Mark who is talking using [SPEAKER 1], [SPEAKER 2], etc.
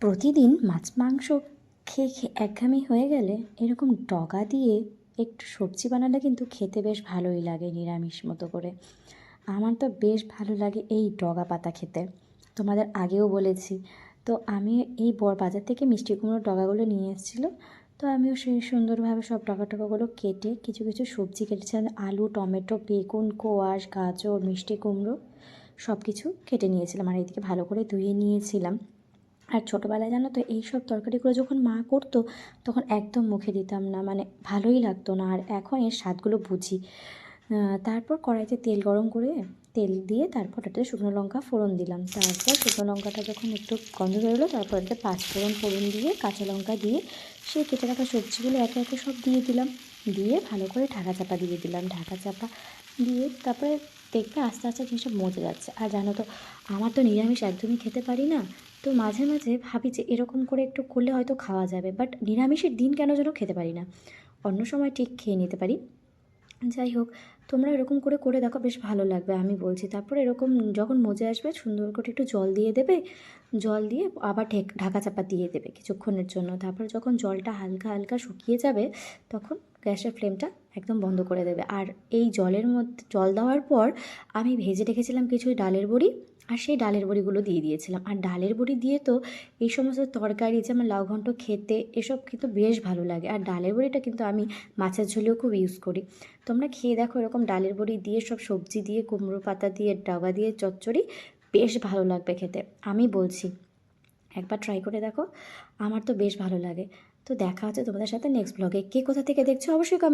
[SPEAKER 1] প্রতিদিন মাছ মাংস খেয়ে খেয়ে একঘেয়েমি হয়ে গেলে এরকম ডগা দিয়ে একটু সবজি বানালে কিন্তু খেতে বেশ ভালোই লাগে, নিরামিষ মতো করে। আমার তো বেশ ভালো লাগে এই ডগা পাতা খেতে, তোমাদের আগেও বলেছি। তো আমি এই বাজার থেকে মিষ্টি কুমড়োর ডগাগুলো নিয়ে এসেছিলো। তো আমিও সেই সুন্দরভাবে সব ডগা টগাগুলো কেটে কিছু কিছু সবজি কেটেছিলাম, আলু, টমেটো, বেগুন, কোয়াশ, গাজর, মিষ্টি কুমড়ো সব কিছু কেটে নিয়েছিলাম, আর এদিকে ভালো করে ধুয়ে নিয়েছিলাম। আর ছোটোবেলায় জানো তো এইসব তরকারিগুলো যখন মা করতো তখন একদম মুখে দিতাম না, মানে ভালোই লাগতো না। আর এখন এর স্বাদগুলো বুঝি। তারপর কড়াইতে তেল গরম করে তেল দিয়ে তারপর ওটাতে শুকনো লঙ্কা ফোড়ন দিলাম। তারপর শুকনো লঙ্কাটা যখন একটু গন্ধ বেরোলো তারপর ওটাতে পাঁচফোড়ন ফোড়ন দিয়ে কাঁচা লঙ্কা দিয়ে সেই কেটে রাখা সবজিগুলো একে একে সব দিয়ে দিলাম। দিয়ে ভালো করে ঢাকা চাপা দিয়ে দিলাম। ঢাকা চাপা দিয়ে তারপরে দেখবে আস্তে আস্তে জিনিসটা মজে যাচ্ছে। আর জানো তো আমার তো নিরামিষ একদমই খেতে পারি না। তো মাঝে মাঝে ভাবি যে এরকম করে একটু করলে হয়তো খাওয়া যাবে, বাট নিরামিষের দিন কেন যেন খেতে পারি না, অন্য সময় ঠিক খেয়ে নিতে পারি। যাই হোক, তোমরা এরকম করে করে দেখো, বেশ ভালো লাগবে আমি বলছি। তারপর এরকম যখন মজে আসবে সুন্দর করে একটু জল দিয়ে দেবে, জল দিয়ে আবার ঢাকা চাপা দিয়ে দেবে কিছুক্ষণের জন্য। তারপর যখন জলটা হালকা হালকা শুকিয়ে যাবে তখন গ্যাসের ফ্লেমটা একদম বন্ধ করে দেবে। আর এই জলের মধ্যে জল দেওয়ার পর আমি ভেজে রেখেছিলাম কিছু ডালের বড়ি, আর সেই ডালের বড়িগুলো দিয়ে দিয়েছিলাম। আর ডালের বড়ি দিয়ে তো এই সমস্ত তরকারি যেমন লাউ ঘন্ট খেতে এসব কিন্তু বেশ ভালো লাগে। আর ডালের বড়িটা কিন্তু আমি মাছের ঝোলেও খুব ইউজ করি। তোমরা খেয়ে দেখো, এরকম ডালের বড়ি দিয়ে সব সবজি দিয়ে কুমড়ো পাতা দিয়ে ডগা দিয়ে চচ্চড়ি বেশ ভালো লাগবে খেতে, আমি বলছি। একবার ট্রাই করে দেখো, আমার তো বেশ ভালো লাগে। তো দেখা হচ্ছে তোমাদের সাথে নেক্সট ব্লগে। কে কোথা থেকে দেখছো অবশ্যই কমেন্ট